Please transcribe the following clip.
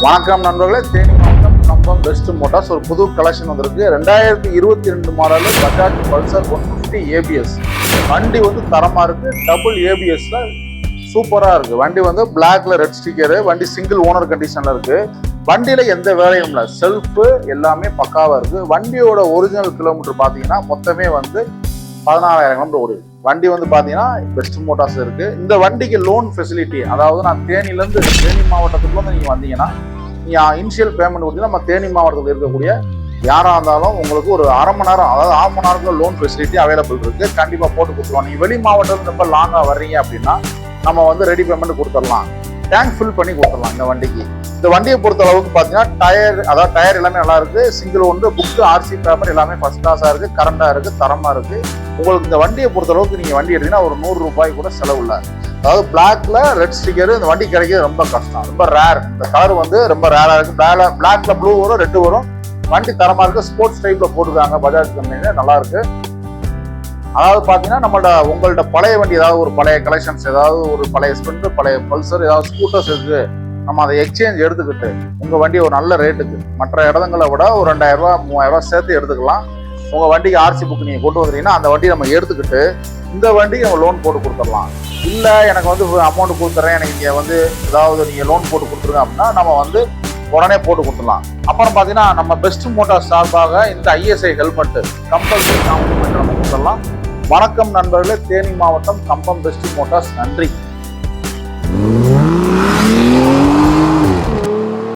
வணக்கம் நண்பர்களே, தேனி மாவட்டம் கம்பம் பெஸ்ட் மோட்டார்ஸ் ஒரு புது கலெக்ஷன் வந்திருக்கு. 2022 மாடல் பஜாஜ் பல்சர் 150 ஏபிஎஸ். வண்டி வந்து தரமா இருக்கு. டபுள் ஏபிஎஸ்ல சூப்பரா இருக்கு. வண்டி வந்து பிளாக்ல ரெட் ஸ்டிக்கரு. வண்டி சிங்கிள் ஓனர் கண்டிஷன்ல இருக்கு. வண்டியில எந்த வேலையும் இல்லை. செல்ஃபு எல்லாமே பக்காவா இருக்கு. வண்டியோட ஒரிஜினல் கிலோமீட்டர் பாத்தீங்கன்னா மொத்தமே வந்து 14,000 கிலோமீட்டர் ஓடி இருக்கு. வண்டி வந்து பாத்தீங்கன்னா பெஸ்ட் மோட்டார்ஸ் இருக்கு. இந்த வண்டிக்கு லோன் ஃபெசிலிட்டி, அதாவது நான் தேனி மாவட்டத்துக்குள்ள நீங்க வந்தீங்கன்னா நீங்க இனிஷியல் பேமெண்ட் கொடுத்தீங்கன்னா நம்ம தேனி மாவட்டத்தில் இருக்கக்கூடிய யாரா இருந்தாலும் உங்களுக்கு ஒரு அரை மணி நேரம், அதாவது 1/2 மணி நேரத்துல லோன் ஃபெசிலிட்டி அவைலபிள் இருக்கு. கண்டிப்பா போட்டு கொடுத்துருவோம். நீங்க வெளி மாவட்டத்துல ரொம்ப லாங்கா வர்றீங்க அப்படின்னா நம்ம வந்து ரெடி பேமெண்ட் கொடுத்துடலாம். டேங்க் ஃபில் பண்ணி கொடுத்துடலாம் இந்த வண்டிக்கு. இந்த வண்டியை பொறுத்த அளவுக்கு பாத்தீங்கன்னா டயர் எல்லாமே நல்லா இருக்கு. சிங்கிள் ஒன்று புக்கு, ஆர்சி பேப்பர் எல்லாமே ஃபர்ஸ்ட் கிளாஸா இருக்கு. கரண்டா இருக்கு, தரமா இருக்கு. உங்களுக்கு இந்த வண்டியை பொறுத்த அளவுக்கு நீங்க வண்டி எடுத்தீங்கன்னா ஒரு 100 ரூபாய் கூட செலவு இல்லை. அதாவது பிளாக்ல ரெட் ஸ்டிக்கர் இந்த வண்டி கிடைக்கிறது ரொம்ப கஷ்டம், ரொம்ப ரேர். இந்த கலர் வந்து ரொம்ப ரேரா இருக்கு. பிளாக்ல ப்ளூ வரும், ரெட் வரும். வண்டி தரமா இருக்கு. ஸ்போர்ட்ஸ் டைப்ல போட்டுருக்காங்க பஜாஜ் கம்பெனில, நல்லா இருக்கு. அதாவது பாத்தீங்கன்னா உங்கள்ட்ட பழைய வண்டி ஏதாவது ஒரு பழைய கலெக்ஷன்ஸ், ஏதாவது ஒரு பழைய ஸ்பெண்டர், பழைய பல்சர், ஏதாவது ஸ்கூட்டர்ஸ் இருக்கு, நம்ம அதை எக்ஸ்சேஞ்ச் எடுத்துக்கிட்டு உங்க வண்டி ஒரு நல்ல ரேட்டுக்கு மற்ற இடங்களை விட ஒரு 2,000 ரூபாய் 3,000 ரூபாய் சேர்த்து எடுத்துக்கலாம். உங்க வண்டிக்கு ஆர்சி புக் நீங்க கொண்டு வந்தீங்கன்னா அந்த வண்டியை நம்ம எடுத்துக்கிட்டு இந்த வண்டிக்கு நம்ம லோன் போட்டு கொடுத்துடலாம். இல்ல எனக்கு வந்து அமௌண்ட் கொடுத்துறேன், எனக்கு இங்க வந்து ஏதாவது நீங்க லோன் போட்டு கொடுத்துருங்க அப்படின்னா நம்ம வந்து உடனே போட்டு கொடுத்துடலாம். அப்புறம் பாத்தீங்கன்னா நம்ம பெஸ்ட் மோட்டார்ஸ் சார்பாக இந்த ISI ஹெல்மெட் கம்பல்சரி காம்ப்ளிமெண்ட் நம்ம கொடுத்துடலாம். வணக்கம் நண்பர்களே, தேனி மாவட்டம் கம்பம் பெஸ்ட் மோட்டார்ஸ். நன்றி.